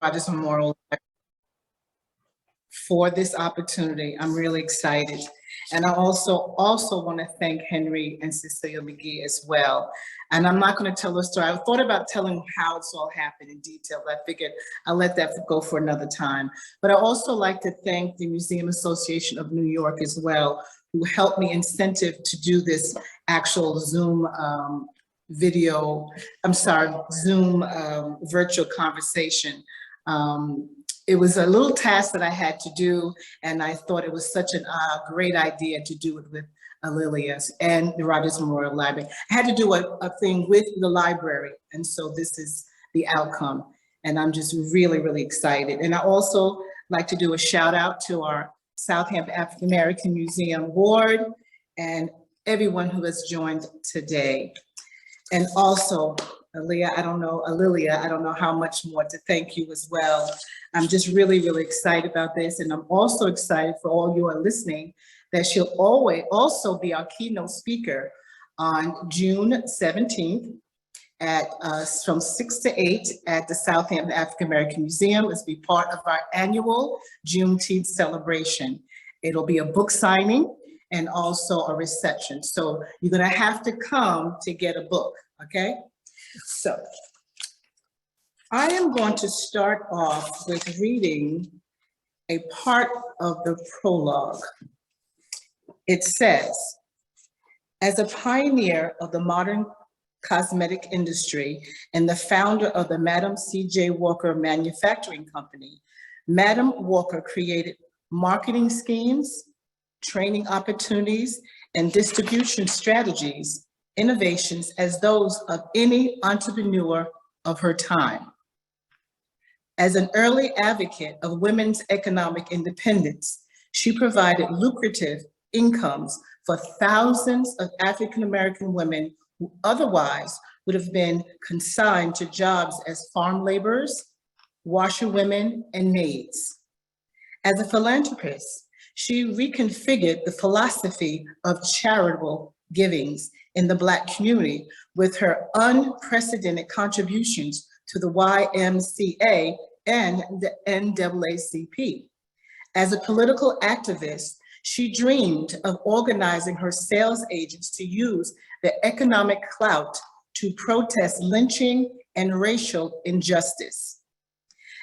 Rogers Memorial for this opportunity. I'm really excited. And I also want to thank Henry and Cecilia McGee as well. And I'm not going to tell the story. I thought about telling how it's all happened in detail, but I figured I'll let that go for another time. But I also like to thank the Museum Association of New York as well, who helped me incentive to do this actual Zoom Zoom virtual conversation. It was a little task that I had to do, and I thought it was such a great idea to do it with Alilia's and the Rogers Memorial Library. I had to do a thing with the library, and so this is the outcome. And I'm just really, really excited. And I also like to do a shout out to our Southampton African American Museum board and everyone who has joined today. And also, Alilia, I don't know how much more to thank you as well. I'm just really, really excited about this. And I'm also excited for all you are listening that she'll always also be our keynote speaker on June 17th at from 6 to 8 at the Southampton African American Museum. It's be part of our annual Juneteenth celebration. It'll be a book signing and also a reception. So you're gonna have to come to get a book, okay? So I am going to start off with reading a part of the prologue. It says, as a pioneer of the modern cosmetic industry and the founder of the Madam C.J. Walker Manufacturing Company, Madam Walker created marketing schemes, training opportunities, and distribution strategies, innovations as those of any entrepreneur of her time. As an early advocate of women's economic independence, she provided lucrative incomes for thousands of African American women who otherwise would have been consigned to jobs as farm laborers, washerwomen, and maids. As a philanthropist, she reconfigured the philosophy of charitable givings in the Black community with her unprecedented contributions to the YMCA and the NAACP. As a political activist, she dreamed of organizing her sales agents to use the economic clout to protest lynching and racial injustice.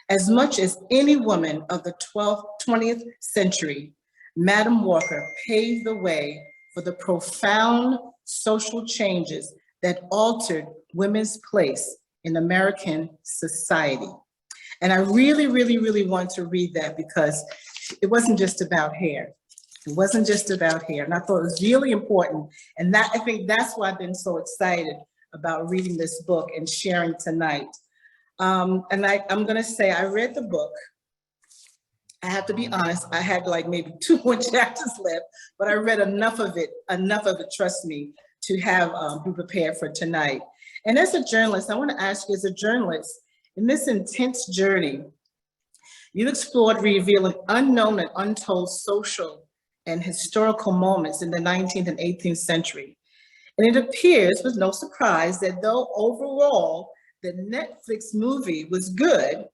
As much as any woman of the 20th century, Madam Walker paved the way for the profound social changes that altered women's place in American society. And I really, really, really want to read that because it wasn't just about hair. It wasn't just about hair. And I thought it was really important. And that, I think that's why I've been so excited about reading this book and sharing tonight. And I'm gonna say, I read the book. I have to be honest, I had like maybe 2 more chapters left, but I read enough of it, trust me, to have be prepared for tonight. And as a journalist, I want to ask you, as a journalist, in this intense journey, you explored revealing unknown and untold social and historical moments in the 19th and 18th century. And it appears, with no surprise, that though overall the Netflix movie was good,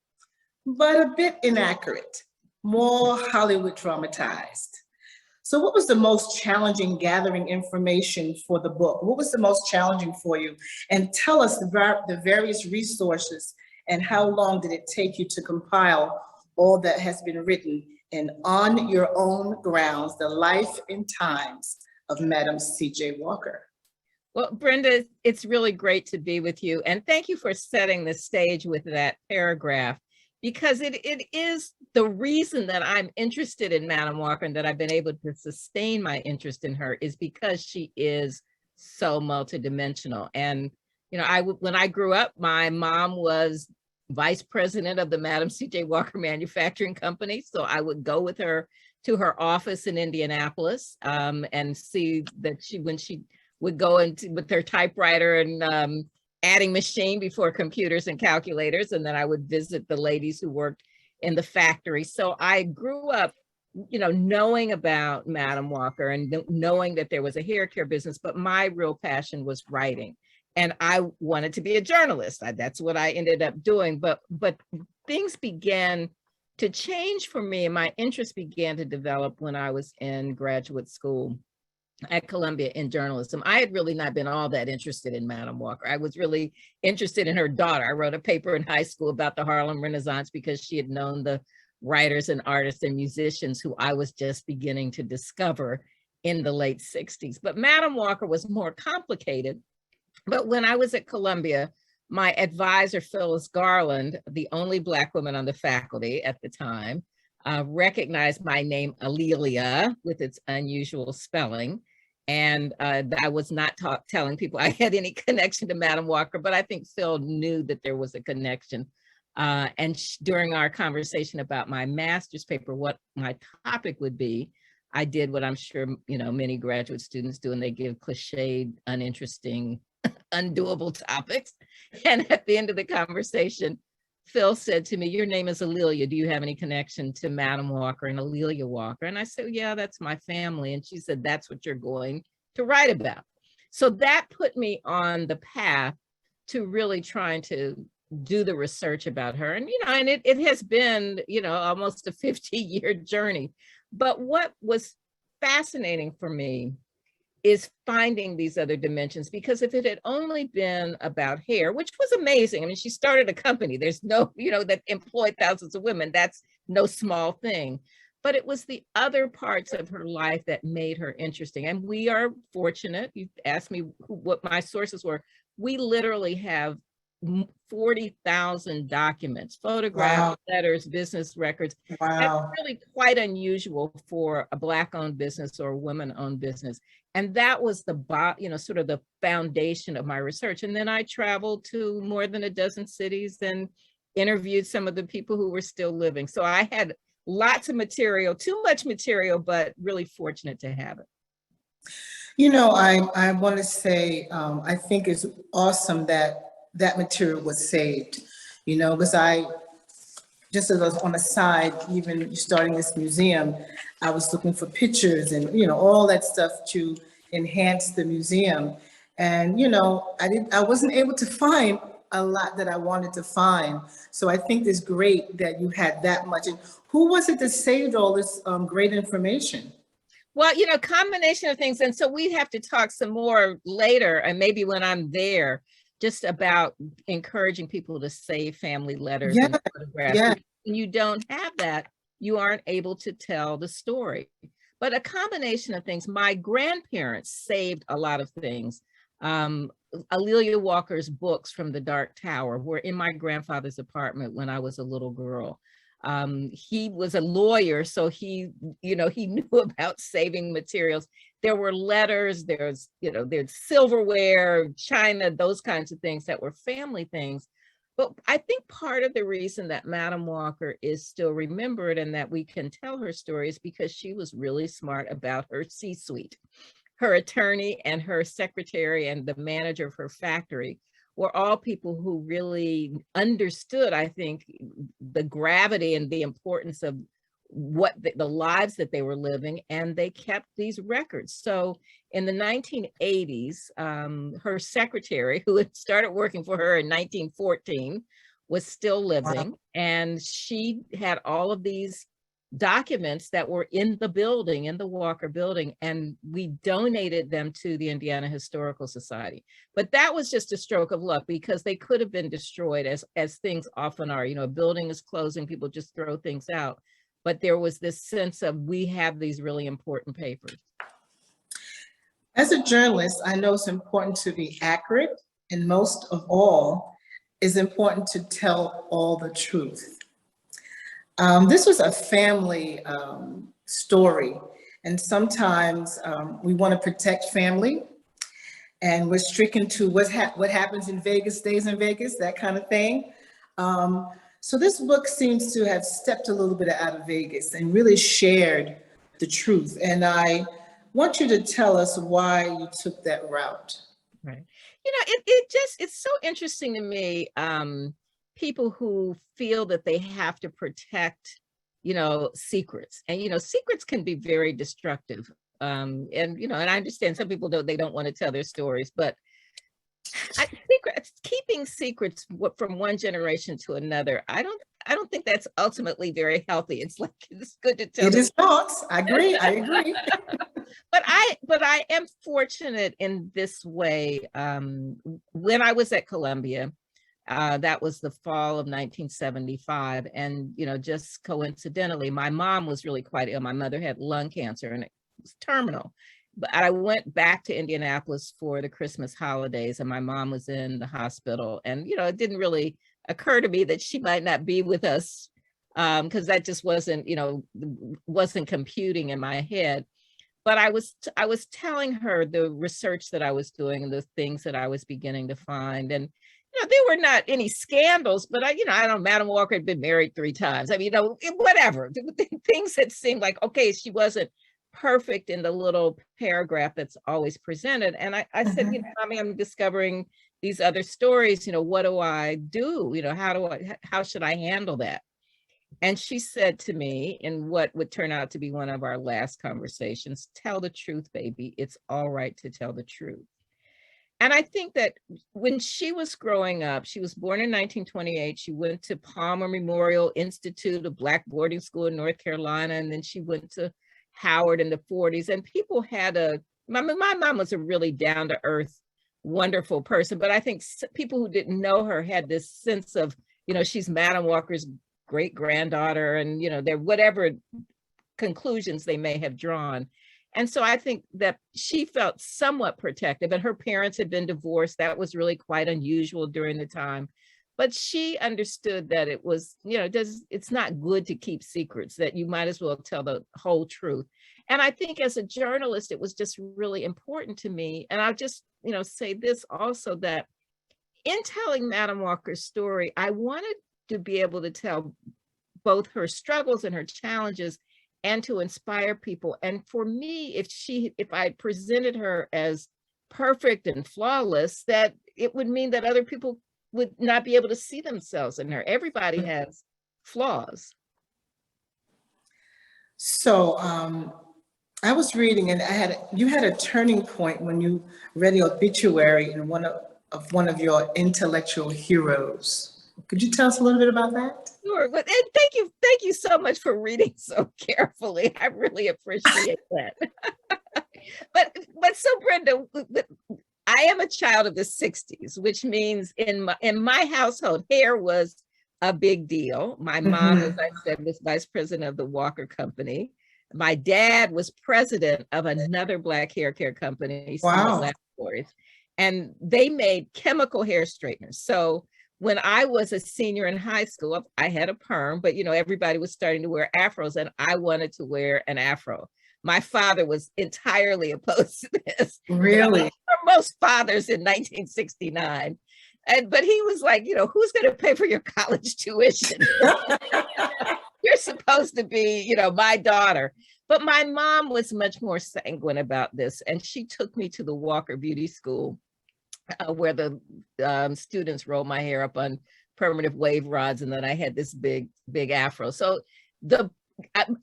but a bit inaccurate, more Hollywood dramatized. So what was the most challenging gathering information for the book? What was the most challenging for you? And tell us the various resources and how long did it take you to compile all that has been written in On Your Own Grounds, the life and times of Madam C.J. Walker. Well, Brenda, it's really great to be with you. And thank you for setting the stage with that paragraph, because it is the reason that I'm interested in Madam Walker and that I've been able to sustain my interest in her is because she is so multidimensional. And, you know, when I grew up, my mom was vice president of the Madam C.J. Walker Manufacturing Company. So I would go with her to her office in Indianapolis and see that when she would go into with her typewriter and adding machine before computers and calculators. And then I would visit the ladies who worked in the factory. So I grew up, you know, knowing about Madam Walker and knowing that there was a hair care business, but my real passion was writing. and I wanted to be a journalist. That's what I ended up doing. But things began to change for me, and my interest began to develop when I was in graduate school at Columbia in journalism. I had really not been all that interested in Madam Walker. I was really interested in her daughter. I wrote a paper in high school about the Harlem Renaissance because she had known the writers and artists and musicians who I was just beginning to discover in the late 60s. But Madam Walker was more complicated. But when I was at Columbia, my advisor, Phyllis Garland, the only Black woman on the faculty at the time, recognized my name, Alelia, with its unusual spelling. And I was not telling people I had any connection to Madam Walker, but I think Phil knew that there was a connection. And during our conversation about my master's paper, what my topic would be, I did what I'm sure many graduate students do, and they give cliched, uninteresting, undoable topics. And at the end of the conversation, Phil said to me, "Your name is Alelia. Do you have any connection to Madam Walker and Alelia Walker?" And I said, "Yeah, that's my family." And she said, "That's what you're going to write about." So that put me on the path to really trying to do the research about her. And, and it has been, almost a 50-year journey. But what was fascinating for me is finding these other dimensions, because if it had only been about hair, which was amazing. I mean, she started a company. There's no, that employed thousands of women. That's no small thing. But it was the other parts of her life that made her interesting. And we are fortunate. You asked me what my sources were. We literally have 40,000 documents, photographs, letters, business records. That's really quite unusual for a Black-owned business or a women-owned business. And that was the, sort of the foundation of my research. And then I traveled to more than a dozen cities and interviewed some of the people who were still living. So I had lots of material, too much material, but really fortunate to have it. I want to say, I think it's awesome that material was saved, because just as on the side, even starting this museum, I was looking for pictures and, all that stuff to enhance the museum. And, I wasn't able to find a lot that I wanted to find. So I think it's great that you had that much. And who was it that saved all this great information? Well, combination of things. And so we have to talk some more later, and maybe when I'm there, just about encouraging people to save family letters and photographs. Yeah. When you don't have that, you aren't able to tell the story. But a combination of things. My grandparents saved a lot of things. Alelia Walker's books from the Dark Tower were in my grandfather's apartment when I was a little girl. He was a lawyer, so he knew about saving materials. There were letters, there's silverware, china, those kinds of things that were family things. But I think part of the reason that Madam Walker is still remembered and that we can tell her story is because she was really smart about her C-suite. Her attorney and her secretary and the manager of her factory were all people who really understood, I think, the gravity and the importance of what the lives that they were living, and they kept these records. So in the 1980s, her secretary, who had started working for her in 1914, was still living, and she had all of these documents that were in the building, in the Walker building, and we donated them to the Indiana Historical Society. But that was just a stroke of luck, because they could have been destroyed, as things often are. A building is closing, people just throw things out. But there was this sense of, we have these really important papers. As a journalist, I know it's important to be accurate, and most of all, it's important to tell all the truth. This was a family story, and sometimes we want to protect family, and we're stricken to what happens in Vegas stays in Vegas, that kind of thing. So this book seems to have stepped a little bit out of Vegas and really shared the truth. And I want you to tell us why you took that route. Right. It's so interesting to me, people who feel that they have to protect, secrets. And, secrets can be very destructive. And I understand some people they don't want to tell their stories, but Keeping secrets from one generation to another, I don't think that's ultimately very healthy. It's like, it's good to tell It them. is not. I agree. But I am fortunate in this way. When I was at Columbia, that was the fall of 1975. And, just coincidentally, my mom was really quite ill. My mother had lung cancer and it was terminal. But I went back to Indianapolis for the Christmas holidays and my mom was in the hospital. And, it didn't really occur to me that she might not be with us, because that just wasn't computing in my head. But I was telling her the research that I was doing and the things that I was beginning to find. And there were not any scandals, but I don't know, Madam Walker had been married 3 times. I mean, whatever. Things that seemed like, okay, she wasn't perfect in the little paragraph that's always presented. And I said, Mommy, I'm discovering these other stories. What do I do? How should I handle that? And she said to me, in what would turn out to be one of our last conversations, tell the truth, baby. It's all right to tell the truth. And I think that when she was growing up, she was born in 1928. She went to Palmer Memorial Institute, a Black boarding school in North Carolina. And then she went to Howard in the 40s. And people had my mom was a really down-to-earth, wonderful person. But I think people who didn't know her had this sense of, she's Madam Walker's great-granddaughter, and, their whatever conclusions they may have drawn. And so I think that she felt somewhat protective, and her parents had been divorced. That was really quite unusual during the time. But she understood that it was, it's not good to keep secrets, that you might as well tell the whole truth. And I think as a journalist, it was just really important to me. And I'll just, say this also, that in telling Madam Walker's story, I wanted to be able to tell both her struggles and her challenges and to inspire people. And for me, if I presented her as perfect and flawless, that it would mean that other people would not be able to see themselves in her. Everybody has flaws. So I was reading, and you had a turning point when you read the obituary in one of your intellectual heroes. Could you tell us a little bit about that? Sure. But thank you so much for reading so carefully. I really appreciate that. but so Brenda, I am a child of the 60s, which means in my household, hair was a big deal. My mom, as I said, was vice president of the Walker Company. My dad was president of another Black hair care company, wow. Laboratories, and they made chemical hair straighteners. So when I was a senior in high school, I had a perm, but everybody was starting to wear afros, and I wanted to wear an afro. My father was entirely opposed to this. Really? For most fathers in 1969. But he was like, who's going to pay for your college tuition? You're supposed to be, my daughter. But my mom was much more sanguine about this. And she took me to the Walker Beauty School, where the students rolled my hair up on permanent wave rods. And then I had this big afro. So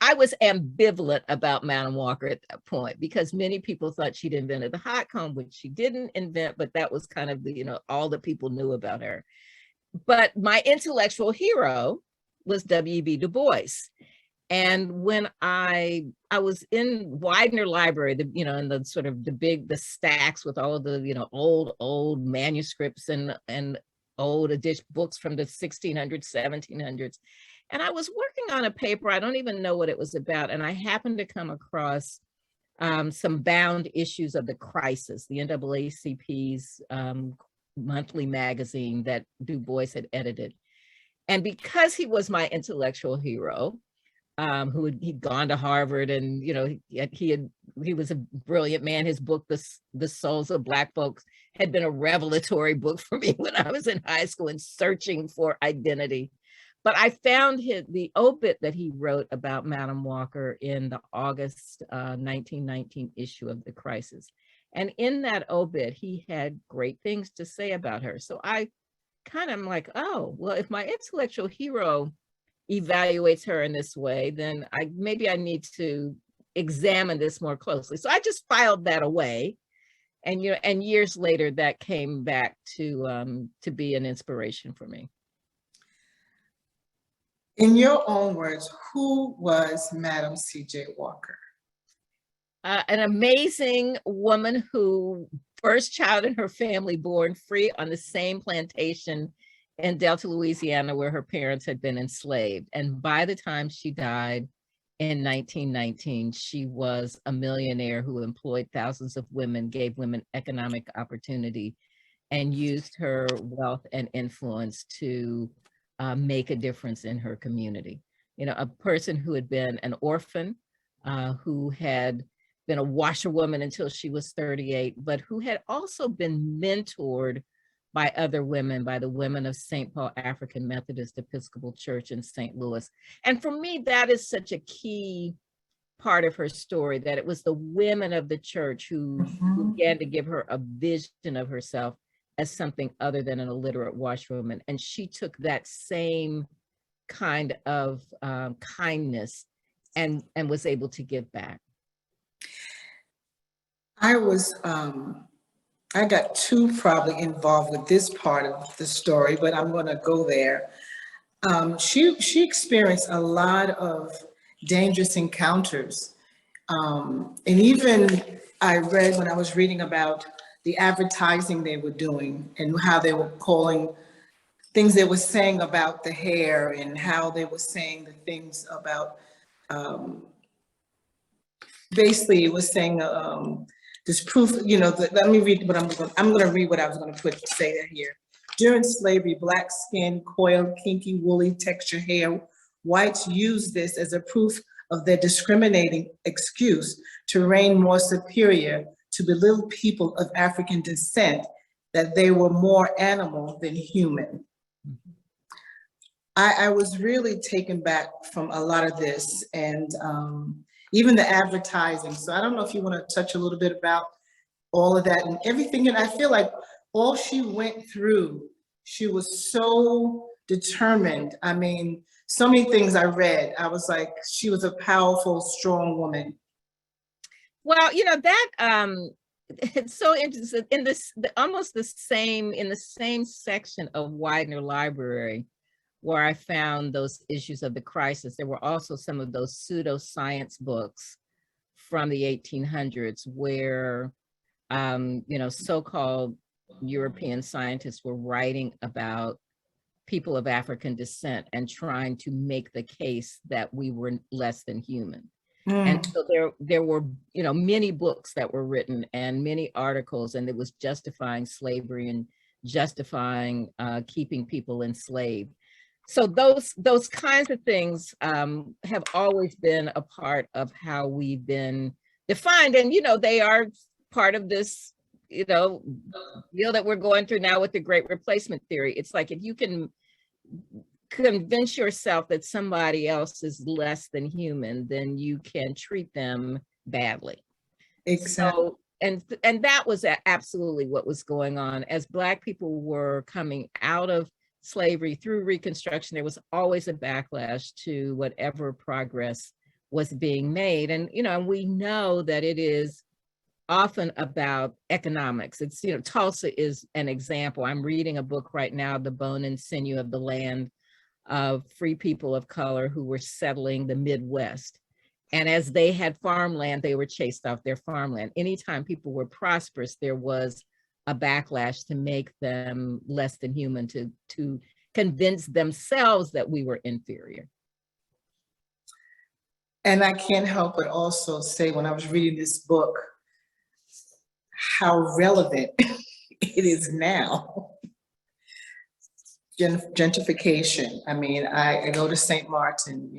I was ambivalent about Madam Walker at that point, because many people thought she'd invented the hot comb, which she didn't invent, but that was kind of all that people knew about her. But my intellectual hero was W.E.B. Du Bois. And when I was in Widener Library, in the sort of the stacks with all of the, old manuscripts and old edition books from the 1600s, 1700s. And I was working on a paper, I don't even know what it was about. And I happened to come across some bound issues of The Crisis, the NAACP's monthly magazine that Du Bois had edited. And because he was my intellectual hero, he'd gone to Harvard, and he was a brilliant man. His book, The Souls of Black Folks, had been a revelatory book for me when I was in high school and searching for identity. But I found the obit that he wrote about Madam Walker in the August 1919 issue of The Crisis. And in that obit, he had great things to say about her. So I kind of am like, oh, well, if my intellectual hero evaluates her in this way, then maybe I need to examine this more closely. So I just filed that away. And and years later, that came back to be an inspiration for me. In your own words, who was Madam C.J. Walker? An amazing woman who first child in her family born free on the same plantation in Delta, Louisiana, where her parents had been enslaved. And by the time she died in 1919, she was a millionaire who employed thousands of women, gave women economic opportunity, and used her wealth and influence to make a difference in her community. A person who had been an orphan, who had been a washerwoman until she was 38, but who had also been mentored by other women, by the women of St. Paul African Methodist Episcopal Church in St. Louis. And for me, that is such a key part of her story, that it was the women of the church who began to give her a vision of herself as something other than an illiterate washerwoman. And she took that same kind of kindness and was able to give back. I got too probably involved with this part of the story, but I'm going to go there. She experienced a lot of dangerous encounters. And even I read when I was reading about the advertising they were doing and how they were calling things they were saying about the hair and how they were saying the things about, basically it was saying, this proof, let me read what I'm going to read what I was going to say that here. During slavery, black skin, coiled, kinky, woolly texture hair, whites used this as a proof of their discriminating excuse to reign more superior, to belittle people of African descent, that they were more animal than human. I was really taken back from a lot of this, and even the advertising. So I don't know if you want to touch a little bit about all of that and everything. And I feel like all she went through, she was so determined. I mean, so many things I read, I was like, she was a powerful, strong woman. Well, that it's so interesting. In in the same section of Widener Library, where I found those issues of the crisis, there were also some of those pseudoscience books from the 1800s where, so-called European scientists were writing about people of African descent and trying to make the case that we were less than human. And so there were, many books that were written and many articles, and it was justifying slavery and justifying keeping people enslaved. So those kinds of things have always been a part of how we've been defined. And, they are part of this, deal that we're going through now with the Great Replacement theory. It's like, if you can convince yourself that somebody else is less than human, then you can treat them badly. Exactly. So, and that was absolutely what was going on. As Black people were coming out of slavery through Reconstruction, there was always a backlash to whatever progress was being made. And, and we know that it is often about economics. It's, Tulsa is an example. I'm reading a book right now, The Bone and Sinew of the Land, of free people of color who were settling the Midwest. And as they had farmland, they were chased off their farmland. Anytime people were prosperous, there was a backlash to make them less than human, to convince themselves that we were inferior. And I can't help but also say, when I was reading this book, how relevant it is now. Gentrification. I mean, I go to St. Martin,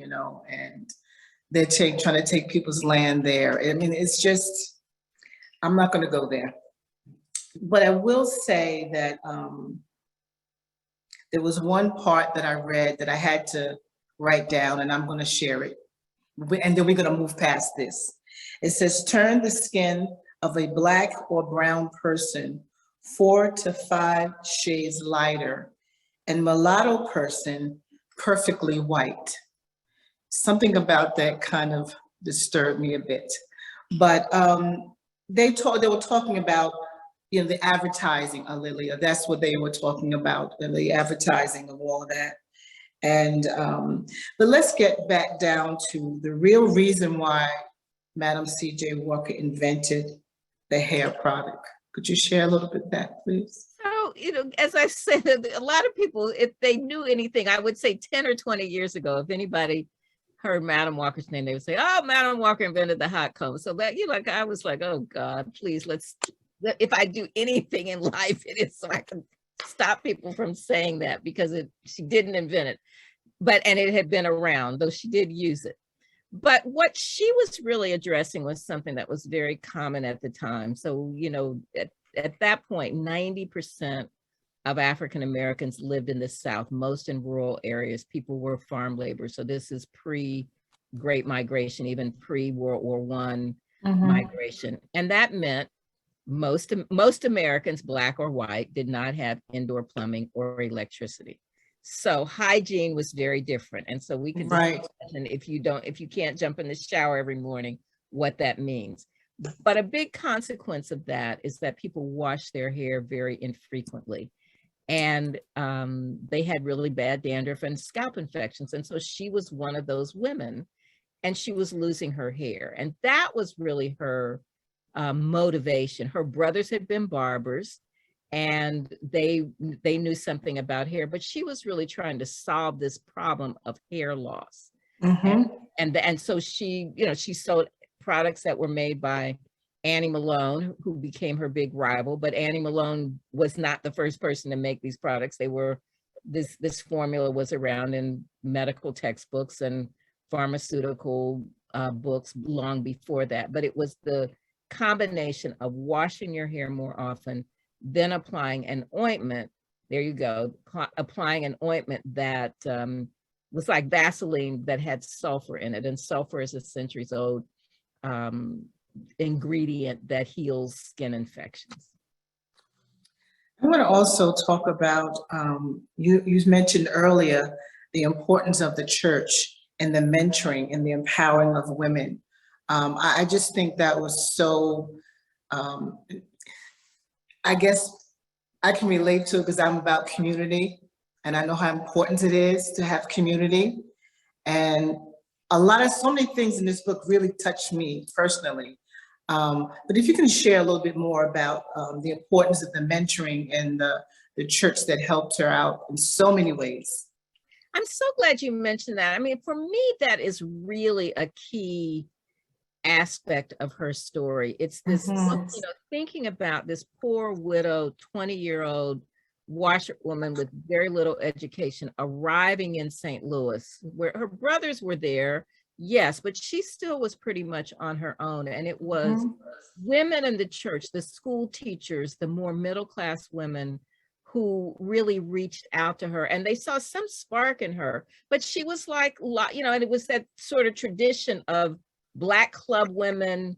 and they're trying to take people's land there. I mean, it's just, I'm not going to go there. But I will say that there was one part that I read that I had to write down, and I'm going to share it. And then we're going to move past this. It says, turn the skin of a Black or brown person 4 to 5 shades lighter, and mulatto person perfectly white. Something about that kind of disturbed me a bit. But they were talking about the advertising, Lilia, that's what they were talking about, the advertising of all of that. And, but let's get back down to the real reason why Madam C.J. Walker invented the hair product. Could you share a little bit of that, please? So, as I said, a lot of people, if they knew anything, I would say 10 or 20 years ago, if anybody heard Madam Walker's name, they would say, oh, Madam Walker invented the hot comb. So that, I was like, oh God, please, if I do anything in life, it is so I can stop people from saying that, because she didn't invent it, and it had been around, though she did use it. But what she was really addressing was something that was very common at the time. So, at that point, 90% of African Americans lived in the South, most in rural areas. People were farm laborers. So this is pre-Great Migration, even pre-World War I migration. And that meant most Americans, Black or white, did not have indoor plumbing or electricity. So hygiene was very different. And so we could imagine if you can't jump in the shower every morning, what that means. But a big consequence of that is that people wash their hair very infrequently. And they had really bad dandruff and scalp infections. And so she was one of those women, and she was losing her hair. And that was really her motivation. Her brothers had been barbers, and they knew something about hair, but she was really trying to solve this problem of hair loss. And so she sold products that were made by Annie Malone, who became her big rival. But Annie Malone was not the first person to make these products. This formula was around in medical textbooks and pharmaceutical books long before that. But it was the combination of washing your hair more often, then applying an ointment. There you go, applying an ointment that was like Vaseline that had sulfur in it. And sulfur is a centuries old ingredient that heals skin infections. I want to also talk about, you mentioned earlier the importance of the church and the mentoring and the empowering of women. I just think that was so, I guess I can relate to it because I'm about community, and I know how important it is to have community. And so many things in this book really touched me personally. But if you can share a little bit more about the importance of the mentoring and the church that helped her out in so many ways. I'm so glad you mentioned that. I mean, for me, that is really a key aspect of her story. It's this, thinking about this poor widow, 20-year-old washerwoman with very little education arriving in St. Louis, where her brothers were there, yes, but she still was pretty much on her own. And it was women in the church, the school teachers, the more middle-class women who really reached out to her, and they saw some spark in her. But she was like, and it was that sort of tradition of Black club women,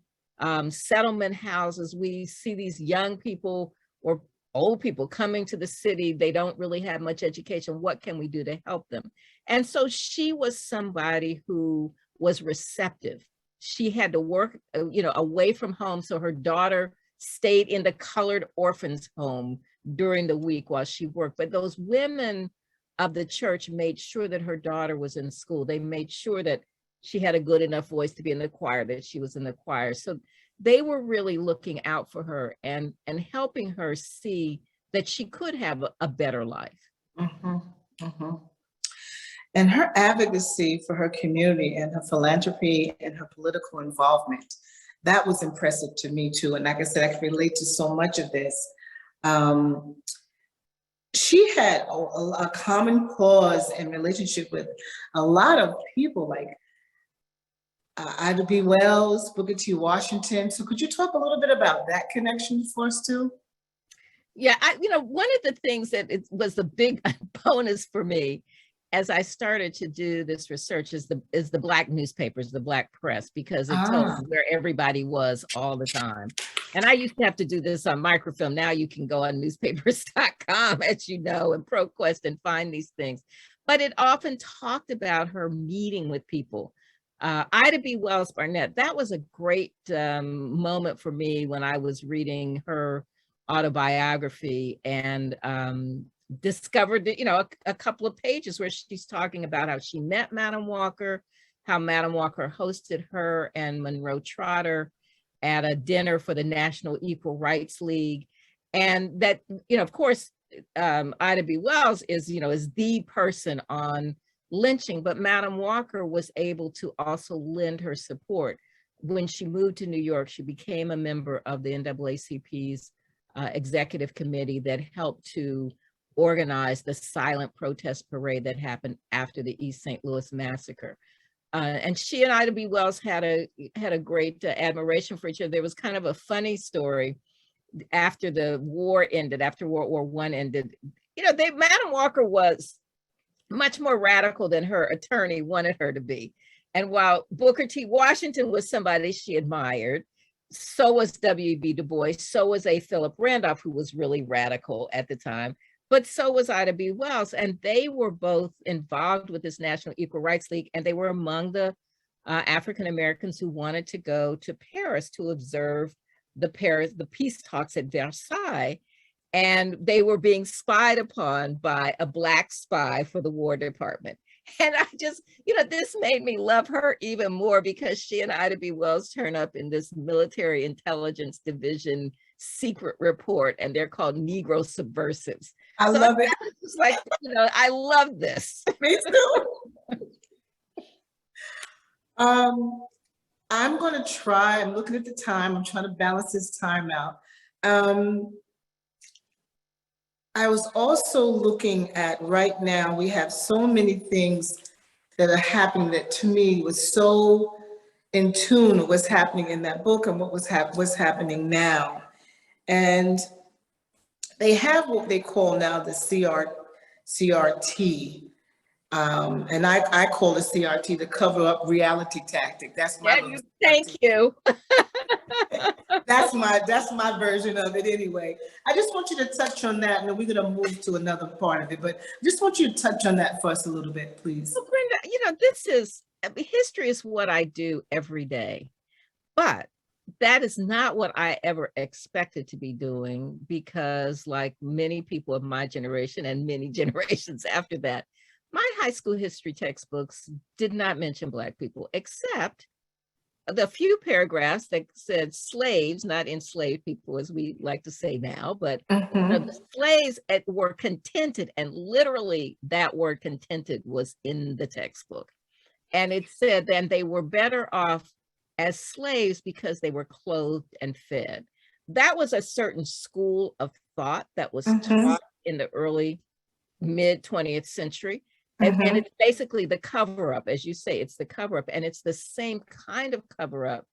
settlement houses. We see these young people or old people coming to the city. They don't really have much education. What can we do to help them? And so she was somebody who was receptive. She had to work, away from home. So her daughter stayed in the colored orphans home during the week while she worked. But those women of the church made sure that her daughter was in school. They made sure that she had a good enough voice to be in the choir, that she was in the choir. So they were really looking out for her and helping her see that she could have a better life. And her advocacy for her community and her philanthropy and her political involvement, that was impressive to me too. And like I said, I can relate to so much of this. She had a common cause and relationship with a lot of people, like Ida B. Wells, Booker T. Washington. So could you talk a little bit about that connection for us too? Yeah, one of the things that it was a big bonus for me as I started to do this research is the Black newspapers, the Black press, because it told where everybody was all the time. And I used to have to do this on microfilm. Now you can go on newspapers.com, as you know, and ProQuest and find these things. But it often talked about her meeting with people. Ida B. Wells Barnett, that was a great moment for me when I was reading her autobiography, and discovered, a couple of pages where she's talking about how she met Madam Walker, how Madam Walker hosted her and Monroe Trotter at a dinner for the National Equal Rights League. And that, of course, Ida B. Wells is the person on lynching, but Madam Walker was able to also lend her support. When she moved to New York, she became a member of the NAACP's executive committee that helped to organize the silent protest parade that happened after the East St. Louis massacre. And she and Ida B. Wells had a great admiration for each other. There was kind of a funny story after the war ended, after World War I ended. Madam Walker was much more radical than her attorney wanted her to be. And while Booker T. Washington was somebody she admired, so was W.E.B. Du Bois, so was A. Philip Randolph, who was really radical at the time, but so was Ida B. Wells. And they were both involved with this National Equal Rights League, and they were among the African Americans who wanted to go to Paris to observe the peace talks at Versailles. And they were being spied upon by a Black spy for the War Department. And I just, this made me love her even more, because she and Ida B. Wells turn up in this military intelligence division secret report, and they're called Negro subversives. I love it. It's like, I love this. Me too. I'm going to try, I'm looking at the time, I'm trying to balance this time out. I was also looking at, right now, we have so many things that are happening that to me was so in tune with what's happening in that book and what's happening now. And they have what they call now the CRT. And I call the CRT the cover up reality tactic. That's my thank you. That's my version of it anyway. I just want you to touch on that, and then we're going to move to another part of it. But I just want you to touch on that for us a little bit, please. Well, Brenda, history is what I do every day, but that is not what I ever expected to be doing, because like many people of my generation and many generations after that, my high school history textbooks did not mention Black people, except the few paragraphs that said slaves, not enslaved people, as we like to say now, but the slaves were contented, and literally that word contented was in the textbook. And it said then they were better off as slaves because they were clothed and fed. That was a certain school of thought that was taught in the early mid 20th century. And it's basically the cover up, as you say, it's the cover up. And it's the same kind of cover up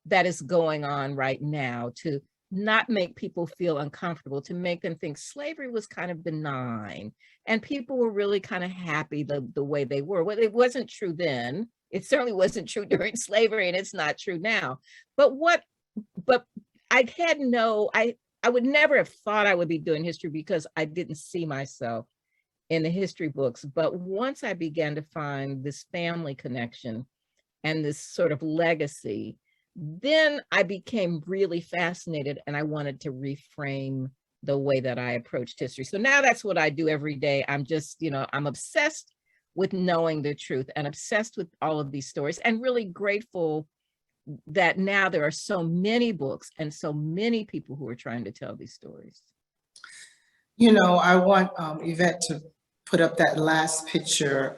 that is going on right now to not make people feel uncomfortable, to make them think slavery was kind of benign and people were really kind of happy the way they were. Well, it wasn't true then. It certainly wasn't true during slavery, and it's not true now. But I would never have thought I would be doing history, because I didn't see myself in the history books. But once I began to find this family connection and this sort of legacy, then I became really fascinated, and I wanted to reframe the way that I approached history. So now that's what I do every day. I'm just, I'm obsessed with knowing the truth and obsessed with all of these stories, and really grateful that now there are so many books and so many people who are trying to tell these stories. I want Yvette to put up that last picture.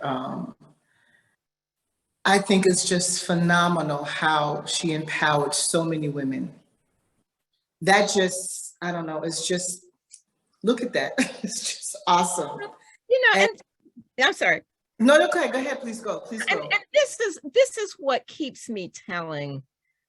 I think it's just phenomenal how she empowered so many women. That just, I don't know, it's just, look at that. It's just awesome. And I'm sorry. No, okay, go ahead, please go. And this is what keeps me telling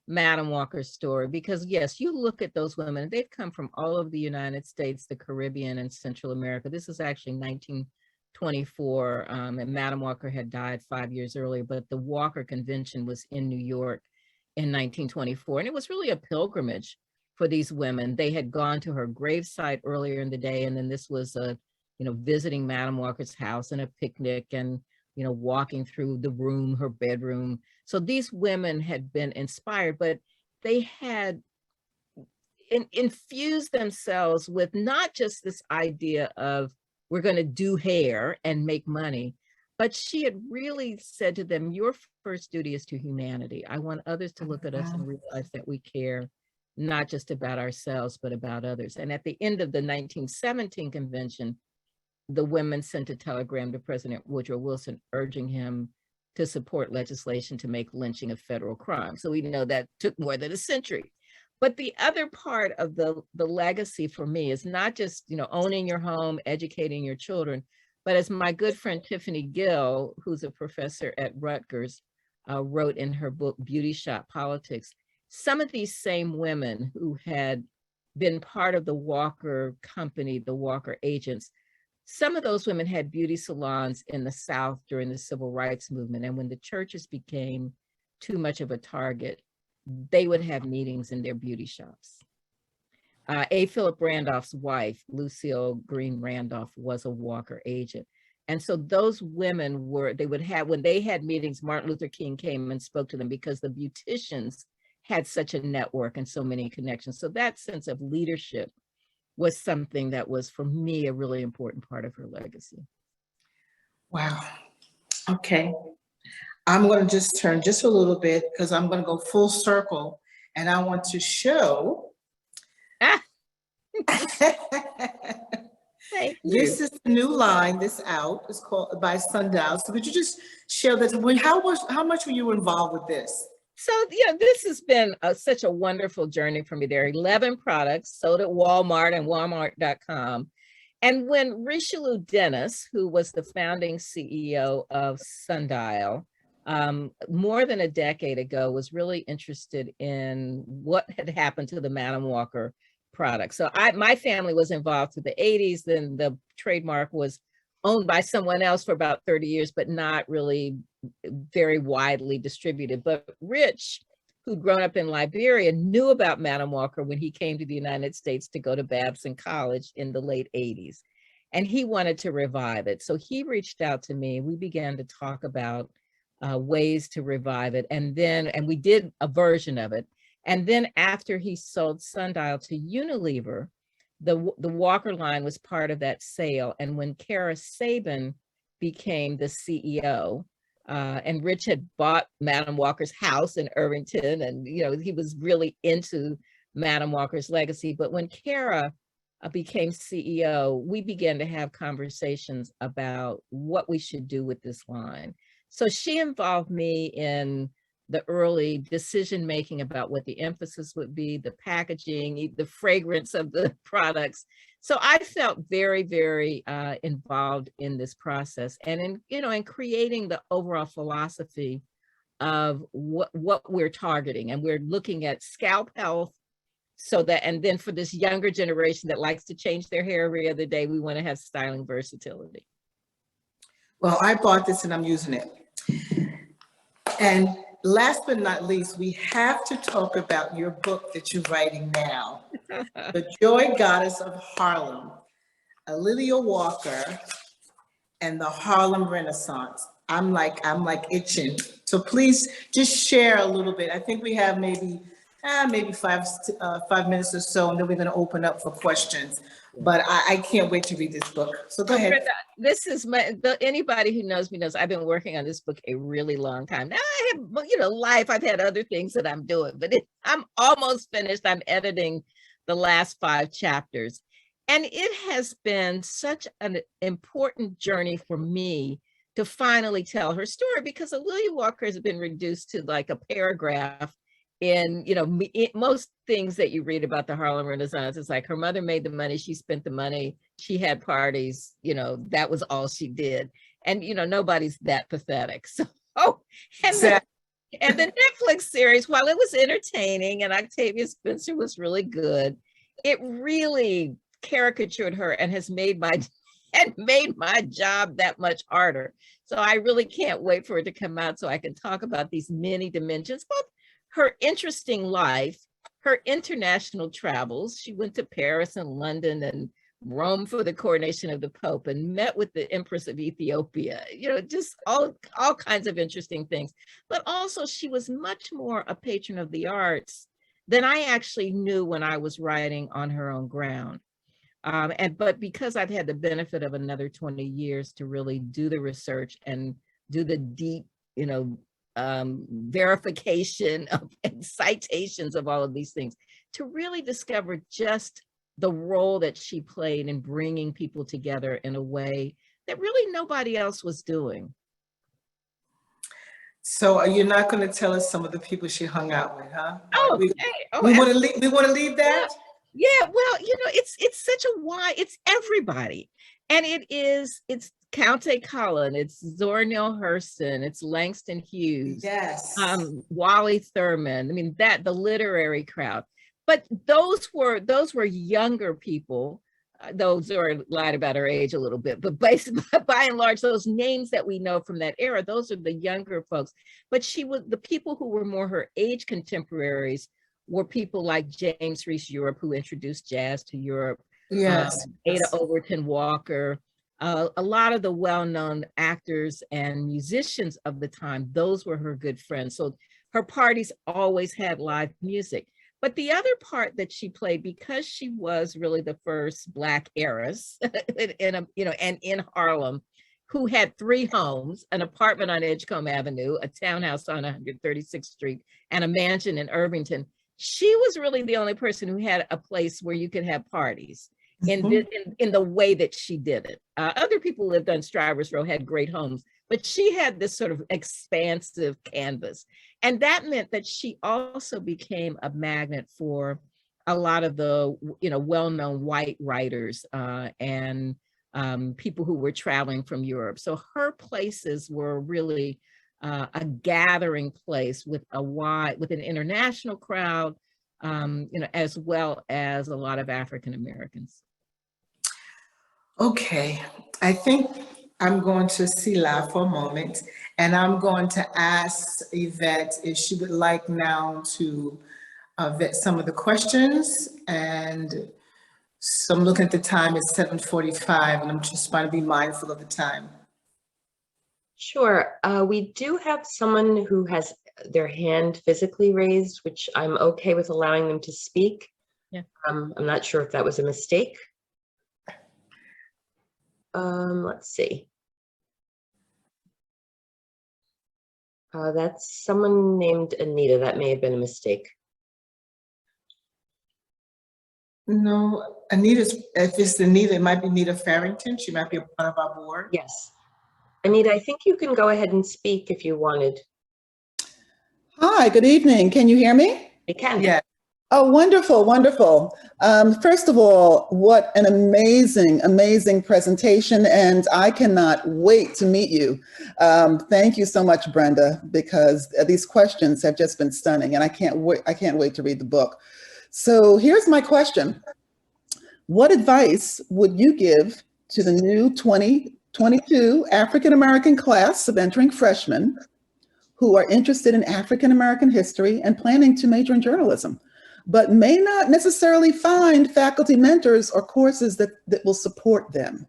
Madam Walker's story, because yes, you look at those women, they've come from all over the United States, the Caribbean, and Central America. This is actually 1924, and Madam Walker had died 5 years earlier, but the Walker Convention was in New York in 1924, and it was really a pilgrimage for these women. They had gone to her gravesite earlier in the day, and then this was visiting Madam Walker's house and a picnic, and walking through the room, her bedroom. So these women had been inspired, but they had, infuse themselves with not just this idea of we're going to do hair and make money, but she had really said to them, your first duty is to humanity. I want others to look at us and realize that we care not just about ourselves, but about others. And at the end of the 1917 convention, the women sent a telegram to President Woodrow Wilson urging him to support legislation to make lynching a federal crime. So we know that took more than a century. But the other part of the legacy for me is not just, owning your home, educating your children, but as my good friend Tiffany Gill, who's a professor at Rutgers, wrote in her book, Beauty Shop Politics, some of these same women who had been part of the Walker Company, the Walker agents, some of those women had beauty salons in the South during the Civil Rights Movement. And when the churches became too much of a target, they would have meetings in their beauty shops. A. Philip Randolph's wife, Lucille Green Randolph, was a Walker agent. And so those women when they had meetings, Martin Luther King came and spoke to them because the beauticians had such a network and so many connections. So that sense of leadership was something that was, for me, a really important part of her legacy. Wow. Okay. I'm going to just turn just a little bit because I'm going to go full circle and I want to show. Thank you. This is the new line, this out. It's called By Sundial. So could you just share that? How much were you involved with this? So, this has been such a wonderful journey for me. There are 11 products sold at Walmart and Walmart.com. And when Richelieu Dennis, who was the founding CEO of Sundial, more than a decade ago, was really interested in what had happened to the Madam Walker product. So my family was involved through the 80s. Then the trademark was owned by someone else for about 30 years, but not really very widely distributed. But Rich, who'd grown up in Liberia, knew about Madam Walker when he came to the United States to go to Babson College in the late 80s. And he wanted to revive it. So he reached out to me. We began to talk about ways to revive it. And we did a version of it. And then after he sold Sundial to Unilever, the Walker line was part of that sale. And when Kara Sabin became the CEO, and Rich had bought Madam Walker's house in Irvington, and he was really into Madam Walker's legacy. But when Kara became CEO, we began to have conversations about what we should do with this line. So she involved me in the early decision-making about what the emphasis would be, the packaging, the fragrance of the products. So I felt very, very involved in this process and in creating the overall philosophy of what we're targeting. And we're looking at scalp health and then for this younger generation that likes to change their hair every other day, we want to have styling versatility. Well, I bought this and I'm using it. And last but not least, we have to talk about your book that you're writing now, The Joy Goddess of Harlem, Olivia Walker and the Harlem Renaissance. I'm like itching. So please just share a little bit. I think we have maybe 5 minutes or so, and then we're going to open up for questions. But I can't wait to read this book. So go ahead. Brenda, this is anybody who knows me knows I've been working on this book a really long time. Now I have, life. I've had other things that I'm doing, but I'm almost finished. I'm editing the last 5 chapters. And it has been such an important journey for me to finally tell her story, because Olivia Walker has been reduced to like a paragraph in, most things that you read about the Harlem Renaissance. It's like her mother made the money, she spent the money, she had parties, that was all she did. And, nobody's that pathetic. So, and the Netflix series, while it was entertaining and Octavia Spencer was really good, it really caricatured her and has made my job that much harder. So I really can't wait for it to come out so I can talk about these many dimensions, both her interesting life, her international travels. She went to Paris and London and Rome for the coronation of the Pope and met with the Empress of Ethiopia, just all kinds of interesting things. But also she was much more a patron of the arts then I actually knew when I was writing on her own ground. But because I've had the benefit of another 20 years to really do the research and do the deep, verification of and citations of all of these things, to really discover just the role that she played in bringing people together in a way that really nobody else was doing. So you're not going to tell us some of the people she hung out with, huh? Oh, We, hey, oh, we want to leave. We want to leave that. yeah, well, it's such a wide, it's everybody. And it's Countee Cullen, it's Zora Neale Hurston, it's Langston Hughes, Yes. Wally Thurman. I mean, the literary crowd. But those were younger people. Those are lied about her age a little bit, but basically, by and large, those names that we know from that era, those are the younger folks. But the people who were more her age contemporaries were people like James Reese Europe, who introduced jazz to Europe. Yes. Ada Overton Walker, a lot of the well-known actors and musicians of the time, those were her good friends. So her parties always had live music. But the other part that she played, because she was really the first Black heiress and in Harlem, who had 3 homes, an apartment on Edgecombe Avenue, a townhouse on 136th Street, and a mansion in Irvington, she was really the only person who had a place where you could have parties in the way that she did it. Other people lived on Strivers Row, had great homes, but she had this sort of expansive canvas. And that meant that she also became a magnet for a lot of the, well-known white writers and people who were traveling from Europe. So her places were really a gathering place with an international crowd, as well as a lot of African Americans. Okay, I think I'm going to Sila for a moment, and I'm going to ask Yvette if she would like now to vet some of the questions. And so I'm looking at the time, it's 7:45, and I'm just trying to be mindful of the time. Sure. We do have someone who has their hand physically raised, which I'm okay with allowing them to speak. Yeah. I'm not sure if that was a mistake. Let's see. That's someone named Anita. That may have been a mistake. No, if it's Anita, it might be Anita Farrington. She might be a part of our board. Yes. Anita, I think you can go ahead and speak if you wanted. Hi, good evening. Can you hear me? I can. Yeah. Oh, wonderful, wonderful. First of all, what an amazing, amazing presentation, and I cannot wait to meet you. Thank you so much, Brenda, because these questions have just been stunning, and I can't wait to read the book. So here's my question. What advice would you give to the new 2022 African American class of entering freshmen who are interested in African American history and planning to major in journalism, but may not necessarily find faculty mentors or courses that will support them?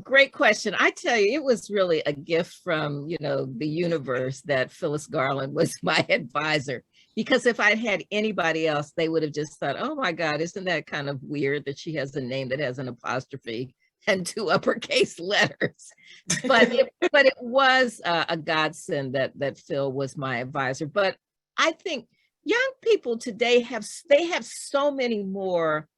Great question. I tell you, it was really a gift from, the universe that Phyllis Garland was my advisor. Because if I'd had anybody else, they would have just thought, oh my God, isn't that kind of weird that she has a name that has an apostrophe and 2 uppercase letters? But it was a godsend that Phil was my advisor. But I think young people today have so many more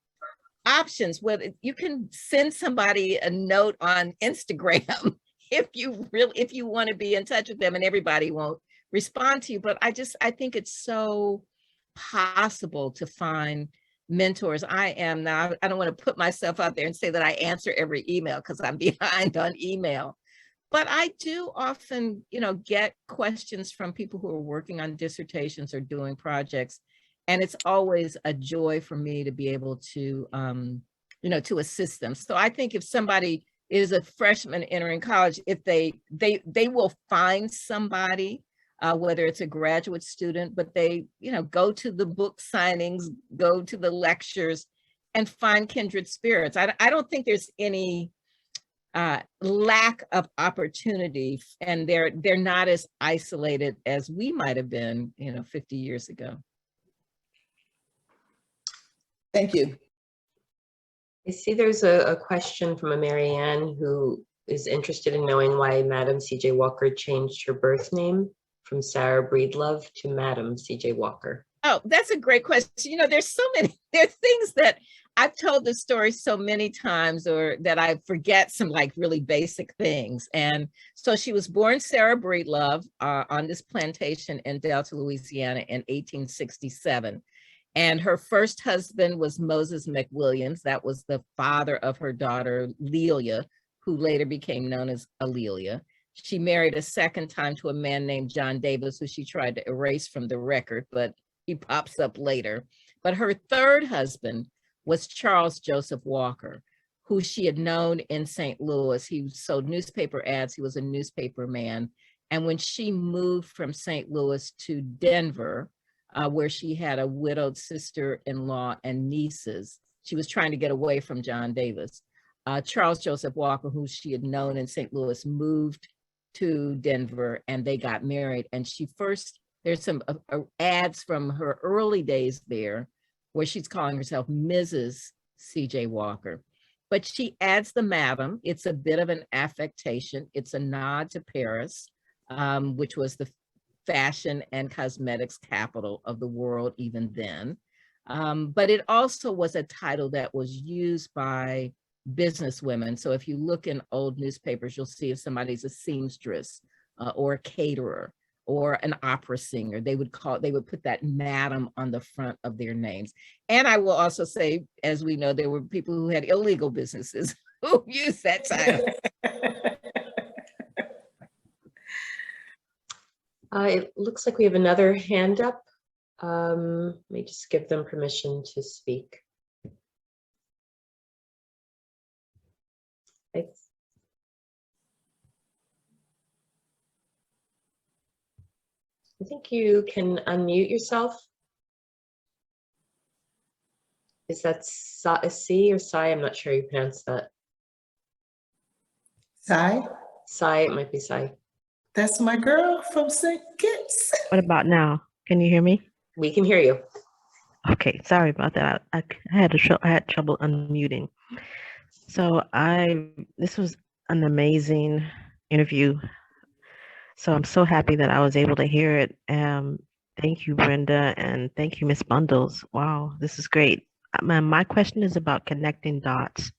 options. Whether you can send somebody a note on Instagram if you want to be in touch with them, and everybody won't respond to you. But I think it's so possible to find mentors. I don't want to put myself out there and say that I answer every email because I'm behind on email. But I do often, get questions from people who are working on dissertations or doing projects. And it's always a joy for me to be able to, to assist them. So I think if somebody is a freshman entering college, if they will find somebody, whether it's a graduate student, but they, go to the book signings, go to the lectures and find kindred spirits. I don't think there's any lack of opportunity, and they're not as isolated as we might have been, 50 years ago. Thank you. I see there's a question from a Marianne who is interested in knowing why Madam C.J. Walker changed her birth name from Sarah Breedlove to Madam C.J. Walker. Oh, that's a great question. You know, there's things that I've told the story so many times, or that I forget some like really basic things. And so she was born Sarah Breedlove on this plantation in Delta, Louisiana in 1867. And her first husband was Moses McWilliams. That was the father of her daughter, Lelia, who later became known as Alelia. She married a second time to a man named John Davis, who she tried to erase from the record, but he pops up later. But her third husband was Charles Joseph Walker, who she had known in St. Louis. He sold newspaper ads. He was a newspaper man. And when she moved from St. Louis to Denver, where she had a widowed sister-in-law and nieces, she was trying to get away from John Davis. Charles Joseph Walker, who she had known in St. Louis, moved to Denver and they got married. And there's some ads from her early days there where she's calling herself Mrs. C.J. Walker. But she adds the madam. It's a bit of an affectation. It's a nod to Paris, which was the fashion and cosmetics capital of the world even then. But it also was a title that was used by business women. So if you look in old newspapers, you'll see if somebody's a seamstress or a caterer or an opera singer, they would put that madam on the front of their names. And I will also say, as we know, there were people who had illegal businesses who used that title. It looks like we have another hand up. Let me just give them permission to speak. I think you can unmute yourself. Is that C or Sai? I'm not sure you pronounce that. Sai? Sai, it might be Sai. That's my girl from St. Kitts. What about now? Can you hear me? We can hear you. Okay, sorry about that. I had trouble unmuting. So this was an amazing interview. So I'm so happy that I was able to hear it. Thank you, Brenda, and thank you, Miss Bundles. Wow, this is great. My question is about connecting dots.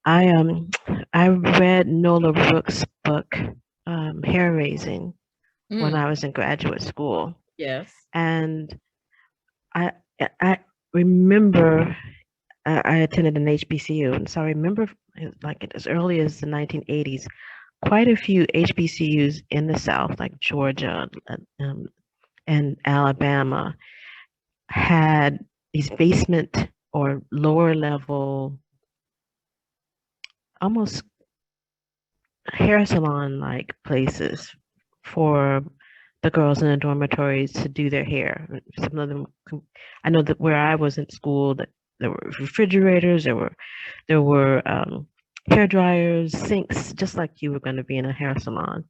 I read Nola Brooks' book, Hair Raising, when I was in graduate school. Yes. And I remember I attended an HBCU, and so I remember like as early as the 1980s, quite a few HBCUs in the South, like Georgia and Alabama, had these basement or lower level, almost hair salon like places for the girls in the dormitories to do their hair. Some of them, I know that where I was in school, that there were refrigerators, there were hair dryers, sinks, just like you were going to be in a hair salon.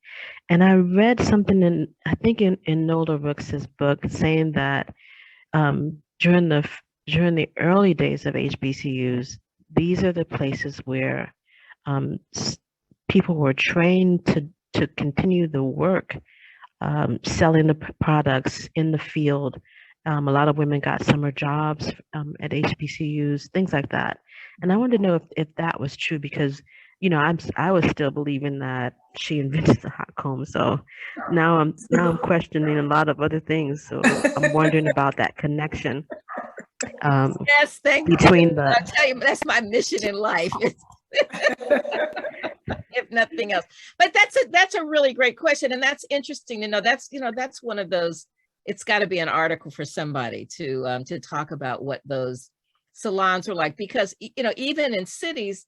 And I read something I think in Nola Brooks's book saying that during the early days of HBCUs, these are the places where people were trained to continue the work, selling the products in the field. A lot of women got summer jobs at HBCUs, things like that. And I wanted to know if that was true, because I was still believing that she invented the hot comb. So now I'm questioning a lot of other things. So I'm wondering about that connection. Yes, thank between you. I'll tell you, that's my mission in life. If nothing else. But that's a really great question, and that's interesting to know. That's one of those. It's got to be an article for somebody to talk about what those salons were like, because even in cities,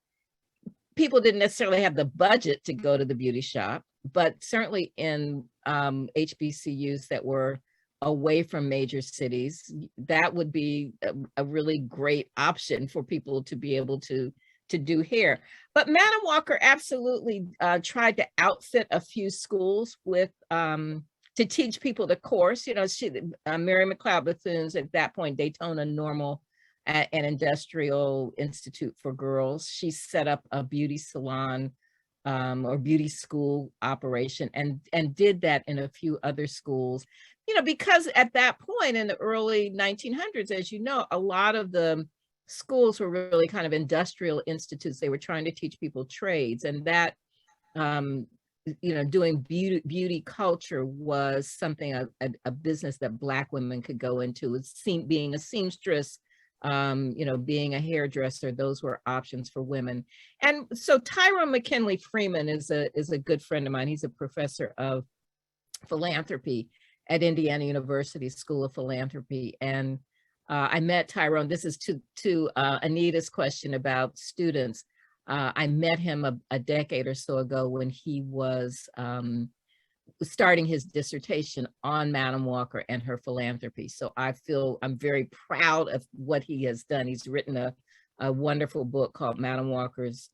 people didn't necessarily have the budget to go to the beauty shop, but certainly in HBCUs that were away from major cities, that would be a really great option for people to be able to do hair. But Madam Walker absolutely tried to outfit a few schools with to teach people the course. Mary McLeod Bethune's at that point, Daytona Normal at an industrial institute for girls. She set up a beauty salon or beauty school operation and did that in a few other schools, because at that point in the early 1900s, as you know, a lot of the schools were really kind of industrial institutes. They were trying to teach people trades, and that doing beauty culture was something, a business that Black women could go into. Being a seamstress, being a hairdresser, those were options for women. And so Tyrone McKinley Freeman is a good friend of mine. He's a professor of philanthropy at Indiana University School of Philanthropy. And I met Tyrone. This is to Anita's question about students. I met him a decade or so ago when he was starting his dissertation on Madam Walker and her philanthropy. So I'm very proud of what he has done. He's written a wonderful book called Madam Walker's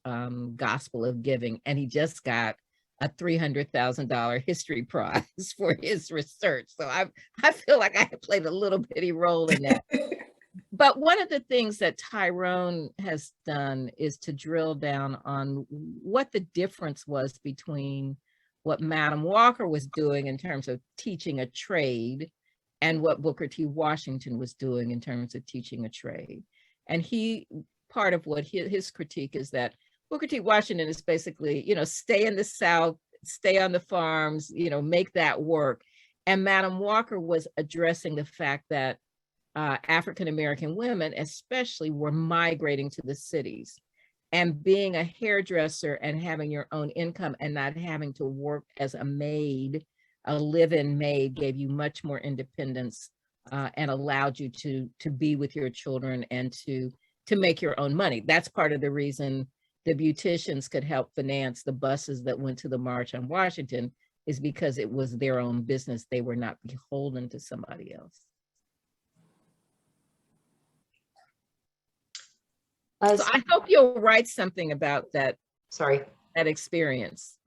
Gospel of Giving, and he just got a $300,000 history prize for his research. So I feel like I played a little bitty role in that. But one of the things that Tyrone has done is to drill down on what the difference was between what Madam Walker was doing in terms of teaching a trade and what Booker T. Washington was doing in terms of teaching a trade. And part of what his critique is that Booker T. Washington is basically, stay in the South, stay on the farms, make that work. And Madam Walker was addressing the fact that African American women especially were migrating to the cities, and being a hairdresser and having your own income and not having to work as a maid, a live-in maid, gave you much more independence and allowed you to be with your children and to make your own money. That's part of the reason the beauticians could help finance the buses that went to the March on Washington, is because it was their own business. They were not beholden to somebody else. So I hope you'll write something about that. Sorry. That experience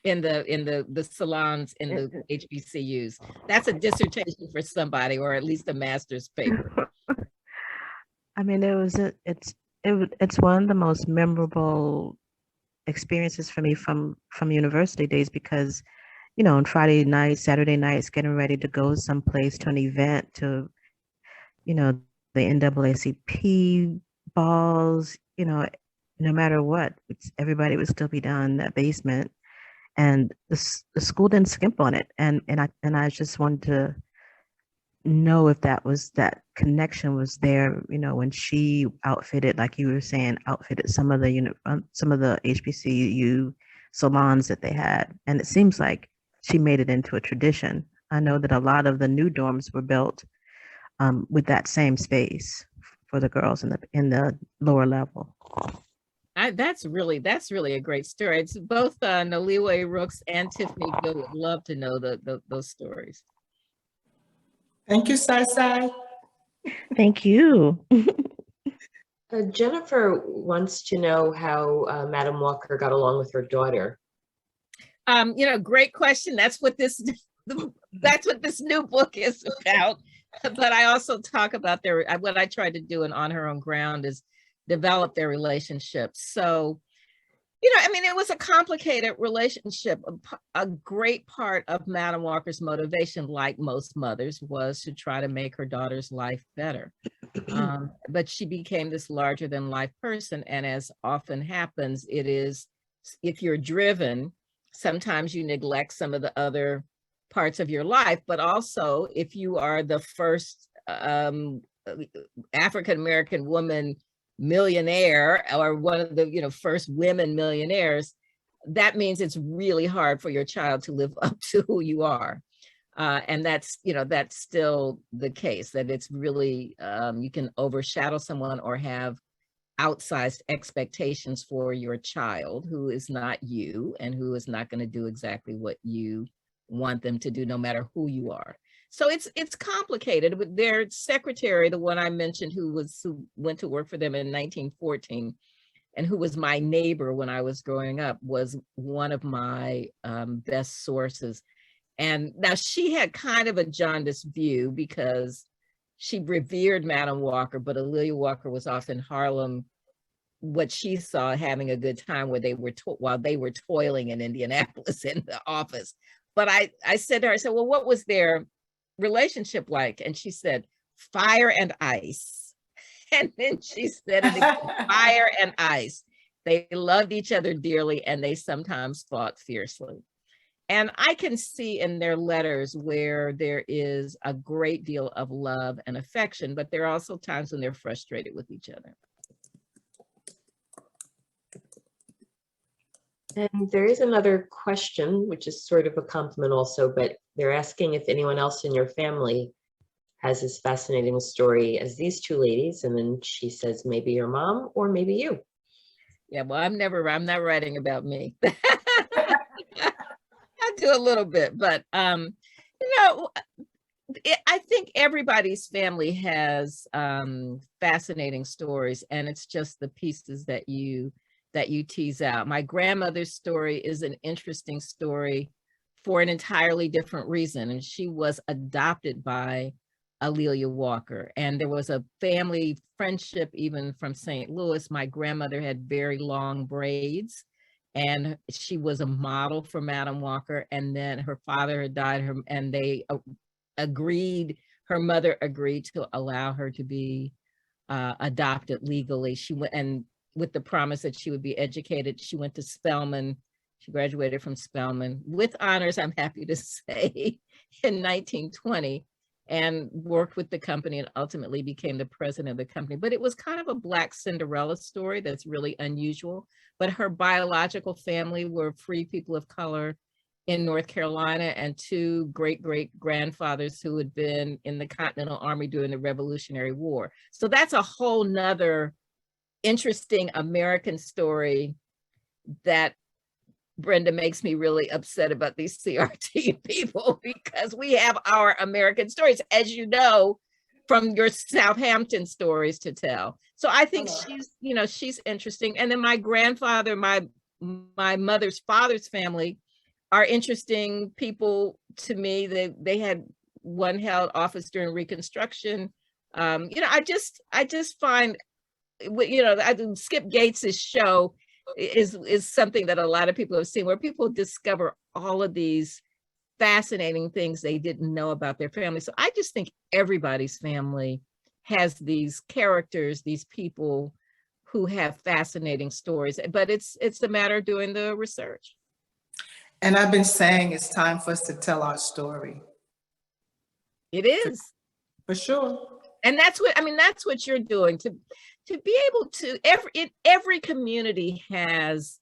in the salons in the HBCUs. That's a dissertation for somebody, or at least a master's paper. I mean, it's one of the most memorable experiences for me from university days, because on Friday nights, Saturday nights, getting ready to go someplace to an event, to the NAACP balls, no matter what, everybody would still be down in that basement, and the school didn't skimp on it. And I just wanted to know if that connection was there, when she outfitted, like you were saying, some of the HBCU salons that they had. And it seems like she made it into a tradition. I know that a lot of the new dorms were built with that same space for the girls in the lower level. That's really a great story. It's both Noliwe Rooks and Tiffany Gill would love to know those stories. Thank you, Sai. Thank you. Jennifer wants to know how Madam Walker got along with her daughter. Great question. That's what this new book is about. But I also talk about what I tried to do in On Her Own Ground is develop their relationship. So, it was a complicated relationship. A great part of Madam Walker's motivation, like most mothers, was to try to make her daughter's life better. But she became this larger than life person. And as often happens, if you're driven, sometimes you neglect some of the other parts of your life. But also, if you are the first African American woman millionaire, or one of the first women millionaires, that means it's really hard for your child to live up to who you are. And that's still the case, that it's really you can overshadow someone or have outsized expectations for your child who is not you and who is not going to do exactly what you want them to do, no matter who you are. So it's complicated. But their secretary, the one I mentioned, who went to work for them in 1914 and who was my neighbor when I was growing up, was one of my best sources. And now she had kind of a jaundiced view, because she revered Madam Walker, but A'Lelia Walker was off in Harlem, what she saw, having a good time where they were while they were toiling in Indianapolis in the office. But I said to her, I said, well, what was their relationship like? And she said, fire and ice. And then she said it again, fire and ice. They loved each other dearly, and they sometimes fought fiercely. And I can see in their letters where there is a great deal of love and affection, but there are also times when they're frustrated with each other. And there is another question, which is sort of a compliment also, but they're asking if anyone else in your family has as fascinating a story as these two ladies. And then she says, maybe your mom or maybe you. Yeah, well, I'm not writing about me. I do a little bit, but I think everybody's family has fascinating stories, and it's just the pieces that you tease out. My grandmother's story is an interesting story for an entirely different reason, and she was adopted by A'Lelia Walker, and there was a family friendship even from St. Louis. My grandmother had very long braids, and she was a model for Madam Walker, and then her father had died, and they her mother agreed to allow her to be adopted legally. She went, and with the promise that she would be educated. She went to Spelman. She graduated from Spelman with honors, I'm happy to say, in 1920, and worked with the company and ultimately became the president of the company. But it was kind of a Black Cinderella story that's really unusual. But her biological family were free people of color in North Carolina, and two great-great-grandfathers who had been in the Continental Army during the Revolutionary War. So that's a whole nother interesting American story that, Brenda, makes me really upset about these CRT people, because we have our American stories, as you know, from your Southampton stories to tell. So I think she's interesting. And then my grandfather, my mother's father's family are interesting people to me. They had one held office during Reconstruction. I just find, Skip Gates's show is something that a lot of people have seen, where people discover all of these fascinating things they didn't know about their family. So I just think everybody's family has these characters, these people who have fascinating stories, but it's a matter of doing the research. And I've been saying it's time for us to tell our story. It is. For sure. And that's what you're doing, to be able to, every community has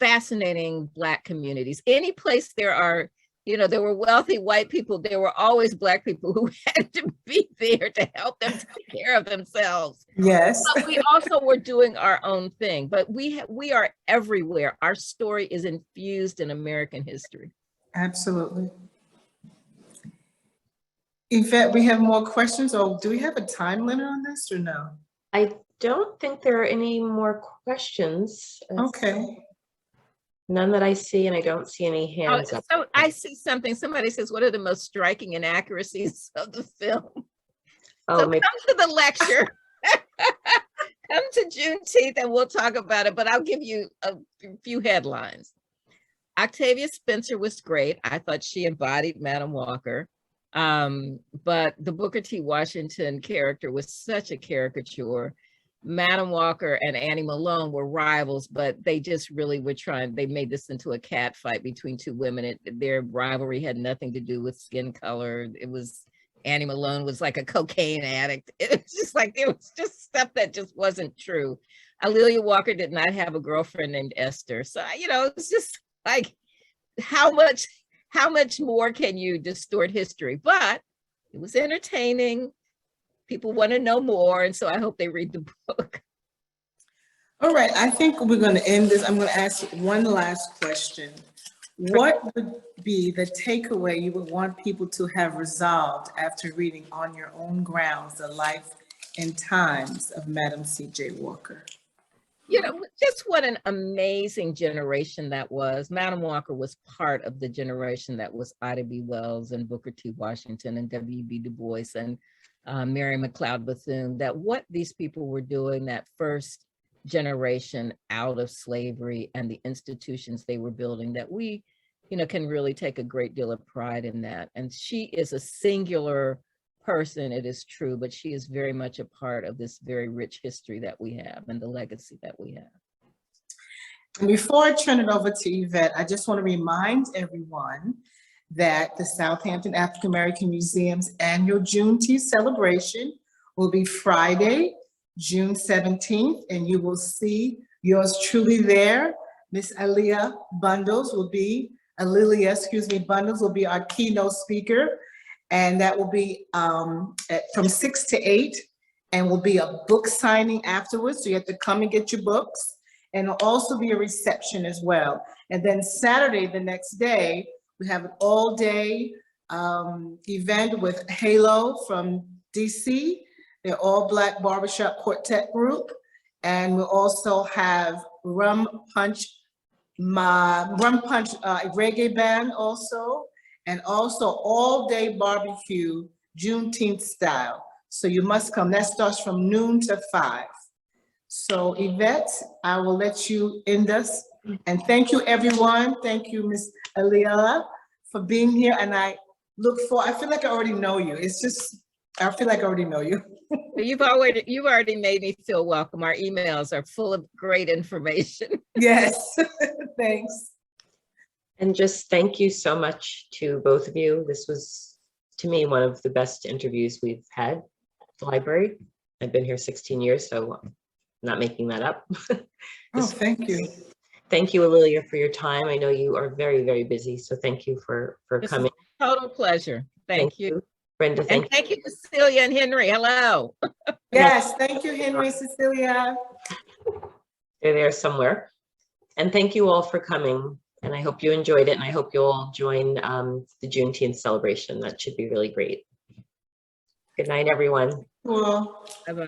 fascinating Black communities. Any place there were wealthy white people, there were always Black people who had to be there to help them take care of themselves. Yes. But we also were doing our own thing, but we are everywhere. Our story is infused in American history. Absolutely. Yvette, we have more questions, or do we have a time limit on this or no? I don't think there are any more questions. Okay. None that I see, and I don't see any hands up. So I see something. Somebody says, what are the most striking inaccuracies of the film? Oh, So come to the lecture. Come to Juneteenth and we'll talk about it, but I'll give you a few headlines. Octavia Spencer was great. I thought she embodied Madam Walker. But the Booker T. Washington character was such a caricature. Madam Walker and Annie Malone were rivals, but they just really were they made this into a cat fight between two women. Their rivalry had nothing to do with skin color. Annie Malone was like a cocaine addict. It was just stuff that just wasn't true. A'Lelia Walker did not have a girlfriend named Esther. So, it's just like, how much more can you distort history? But it was entertaining. People want to know more, and so I hope they read the book. All right, I think we're going to end this. I'm going to ask one last question. What would be the takeaway you would want people to have resolved after reading On Your Own Grounds, The Life and Times of Madam C.J. Walker? You know, just what an amazing generation that was. Madam Walker was part of the generation that was Ida B. Wells and Booker T. Washington and W.B. Du Bois and Mary McLeod Bethune, that what these people were doing, that first generation out of slavery and the institutions they were building, that we, you know, can really take a great deal of pride in that. And she is a singular person, it is true, but she is very much a part of this very rich history that we have and the legacy that we have. And before I turn it over to Yvette, I just want to remind everyone that the Southampton African American Museum's annual Juneteenth celebration will be Friday, June 17th, and you will see yours truly there. Miss Alelia Bundles will be our keynote speaker. And that will be from 6 to 8, and will be a book signing afterwards. So you have to come and get your books, and it'll also be a reception as well. And then Saturday, the next day, we have an all-day event with Halo from DC. They're all Black barbershop quartet group. And we'll also have Rum Punch reggae band also. And also all-day barbecue, Juneteenth style. So you must come. That starts from noon to 5. So Yvette, I will let you end us. And thank you, everyone. Thank you, Miss Alelia, for being here. And I feel like I already know you. I feel like I already know you. You've already made me feel welcome. Our emails are full of great information. Yes, thanks. And just thank you so much to both of you. This was, to me, one of the best interviews we've had at the library. I've been here 16 years, so I'm not making that up. Oh, thank you. Thank you, Alelia, for your time. I know you are very, very busy, so thank you for coming. Total pleasure. Thank you. Brenda, and thank you, Cecilia and Henry. Hello. Yes, thank you, Henry, Cecilia. They're there somewhere. And thank you all for coming. And I hope you enjoyed it, and I hope you'll all join the Juneteenth celebration. That should be really great. Good night, everyone. Cool. Bye-bye.